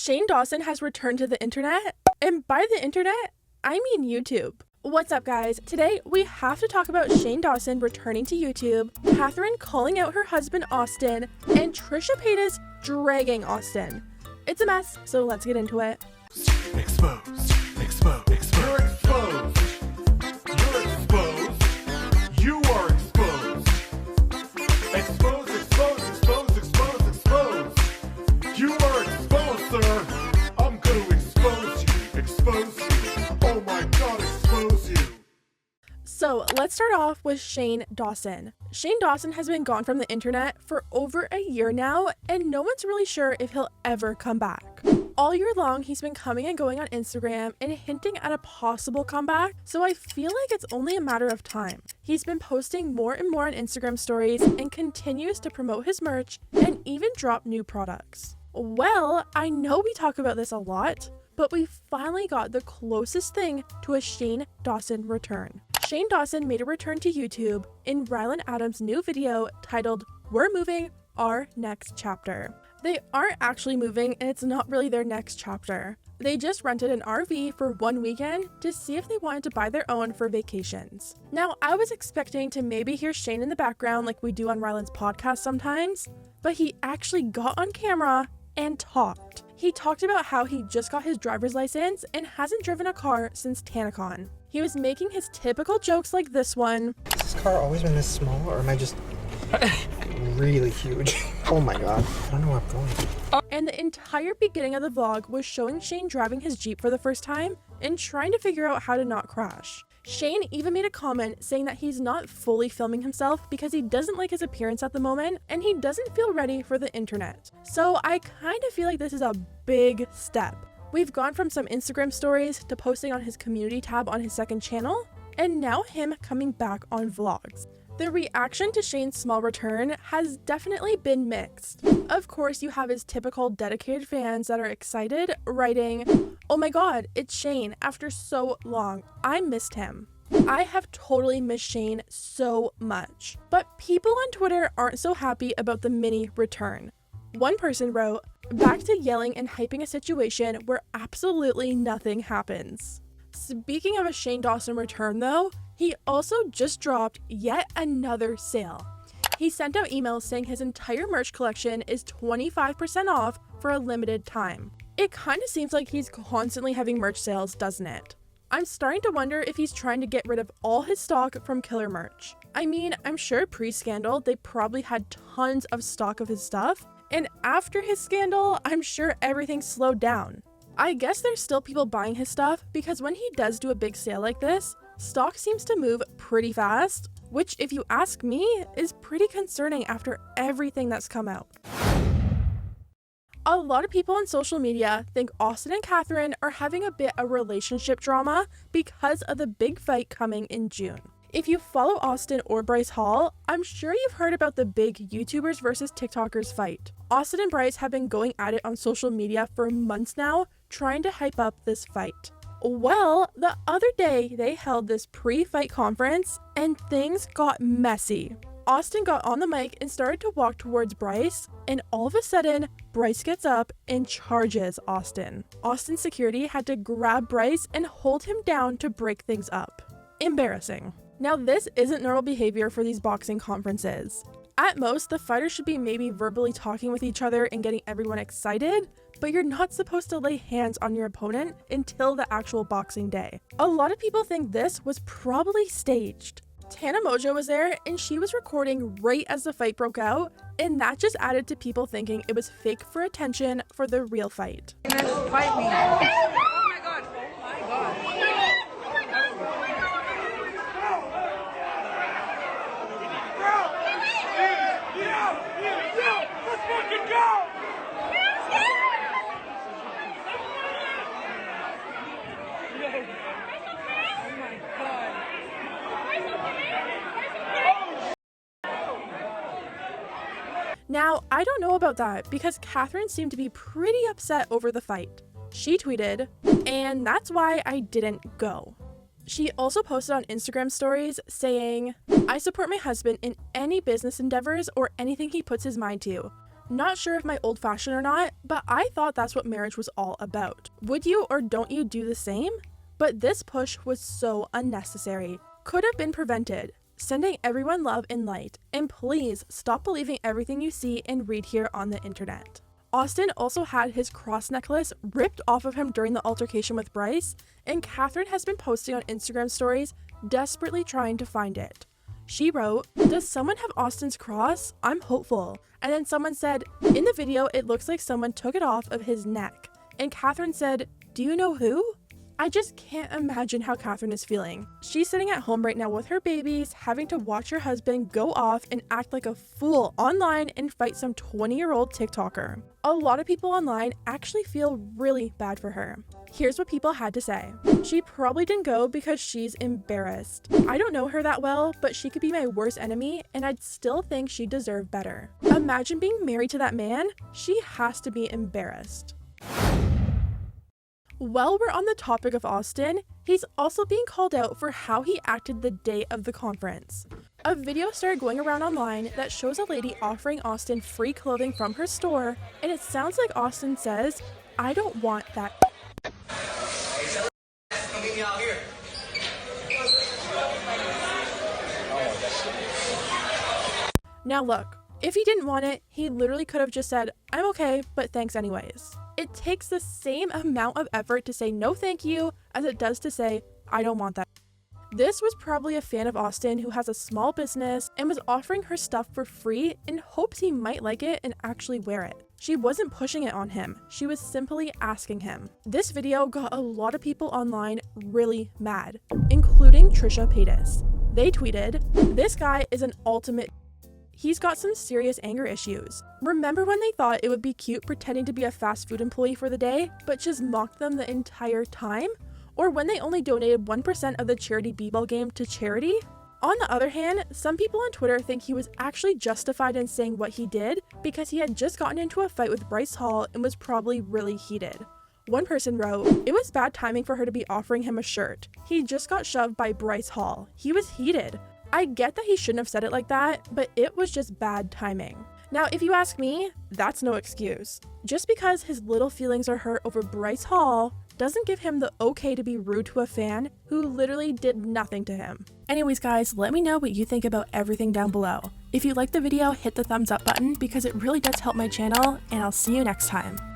Shane Dawson has returned to the internet, and by the internet, I mean YouTube. What's up, guys? Today, we have to talk about Shane Dawson returning to YouTube, Catherine calling out her husband Austin, and Trisha Paytas dragging Austin. It's a mess, so let's get into it. Exposed. Exposed. You're exposed. You're exposed. You are exposed. Exposed, exposed, exposed, exposed, exposed. You are exposed, sir. I'm going to expose you. Expose you. Oh my God, expose you. So let's start off with Shane Dawson. Shane Dawson has been gone from the internet for over a year now, and no one's really sure if he'll ever come back. All year long, he's been coming and going on Instagram and hinting at a possible comeback, so I feel like it's only a matter of time. He's been posting more and more on Instagram stories and continues to promote his merch and even drop new products. Well, I know we talk about this a lot, but we finally got the closest thing to a Shane Dawson return. Shane Dawson made a return to YouTube in Ryland Adam's new video titled "We're Moving, Our Next Chapter." They aren't actually moving, and it's not really their next chapter. They just rented an RV for one weekend to see if they wanted to buy their own for vacations. Now, I was expecting to maybe hear Shane in the background like we do on Ryland's podcast sometimes, but he actually got on camera and talked. He talked about how he just got his driver's license and hasn't driven a car since TanaCon. He was making his typical jokes like this one. Has this car always been this small, or am I just really huge? Oh my God, I don't know where I'm going. And the entire beginning of the vlog was showing Shane driving his Jeep for the first time and trying to figure out how to not crash. Shane even made a comment saying that he's not fully filming himself because he doesn't like his appearance at the moment and he doesn't feel ready for the internet. So I kind of feel like this is a big step. We've gone from some Instagram stories to posting on his community tab on his second channel, and now him coming back on vlogs. The reaction to Shane's small return has definitely been mixed. Of course, you have his typical dedicated fans that are excited, writing, "Oh my God, it's Shane after so long. I missed him." I have totally missed Shane so much. But people on Twitter aren't so happy about the mini return. One person wrote, "Back to yelling and hyping a situation where absolutely nothing happens." Speaking of a Shane Dawson return though, he also just dropped yet another sale. He sent out emails saying his entire merch collection is 25% off for a limited time. It kind of seems like he's constantly having merch sales, doesn't it? I'm starting to wonder if he's trying to get rid of all his stock from Killer merch. I mean, I'm sure pre-scandal, they probably had tons of stock of his stuff, and after his scandal, I'm sure everything slowed down. I guess there's still people buying his stuff because when he does do a big sale like this, stock seems to move pretty fast, which if you ask me, is pretty concerning after everything that's come out. A lot of people on social media think Austin and Catherine are having a bit of relationship drama because of the big fight coming in June. If you follow Austin or Bryce Hall, I'm sure you've heard about the big YouTubers versus TikTokers fight. Austin and Bryce have been going at it on social media for months now, trying to hype up this fight. Well, the other day they held this pre-fight conference and things got messy. Austin got on the mic and started to walk towards Bryce, and all of a sudden, Bryce gets up and charges Austin. Austin's security had to grab Bryce and hold him down to break things up. Embarrassing. Now, this isn't normal behavior for these boxing conferences. At most, the fighters should be maybe verbally talking with each other and getting everyone excited, but you're not supposed to lay hands on your opponent until the actual boxing day. A lot of people think this was probably staged. Tana Mojo was there and she was recording right as the fight broke out, and that just added to people thinking it was fake for attention for the real fight. Fight me. Oh my God. Oh my God. Let's fucking go! Now, I don't know about that because Catherine seemed to be pretty upset over the fight. She tweeted, "And that's why I didn't go." She also posted on Instagram stories saying, "I support my husband in any business endeavors or anything he puts his mind to. Not sure if my old-fashioned or not, but I thought that's what marriage was all about. Would you or don't you do the same? But this push was so unnecessary. Could have been prevented. Sending everyone love and light, and please stop believing everything you see and read here on the internet. Austin also had his cross necklace ripped off of him during the altercation with Bryce, and Catherine has been posting on Instagram stories desperately trying to find it. She wrote, "Does someone have Austin's cross? I'm hopeful." And then someone said, "In the video, it looks like someone took it off of his neck." And Catherine said, "Do you know who?" I just can't imagine how Catherine is feeling. She's sitting at home right now with her babies, having to watch her husband go off and act like a fool online and fight some 20-year-old TikToker. A lot of people online actually feel really bad for her. Here's what people had to say. She probably didn't go because she's embarrassed. I don't know her that well, but she could be my worst enemy and I'd still think she deserved better. Imagine being married to that man. She has to be embarrassed. While we're on the topic of Austin, he's also being called out for how he acted the day of the conference. A video started going around online that shows a lady offering Austin free clothing from her store, and it sounds like Austin says, "I don't want that." Now look, if he didn't want it, he literally could have just said, "I'm okay, but thanks anyways." It takes the same amount of effort to say no thank you as it does to say, "I don't want that." This was probably a fan of Austin who has a small business and was offering her stuff for free in hopes he might like it and actually wear it. She wasn't pushing it on him, she was simply asking him. This video got a lot of people online really mad, including Trisha Paytas. They tweeted, "This guy is an ultimate. He's got some serious anger issues. Remember when they thought it would be cute pretending to be a fast food employee for the day, but just mocked them the entire time? Or when they only donated 1% of the charity b-ball game to charity?" On the other hand, some people on Twitter think he was actually justified in saying what he did because he had just gotten into a fight with Bryce Hall and was probably really heated. One person wrote, "It was bad timing for her to be offering him a shirt. He just got shoved by Bryce Hall. He was heated. I get that he shouldn't have said it like that, but it was just bad timing." Now, if you ask me, that's no excuse. Just because his little feelings are hurt over Bryce Hall doesn't give him the okay to be rude to a fan who literally did nothing to him. Anyways guys, let me know what you think about everything down below. If you liked the video, hit the thumbs up button because it really does help my channel, and I'll see you next time.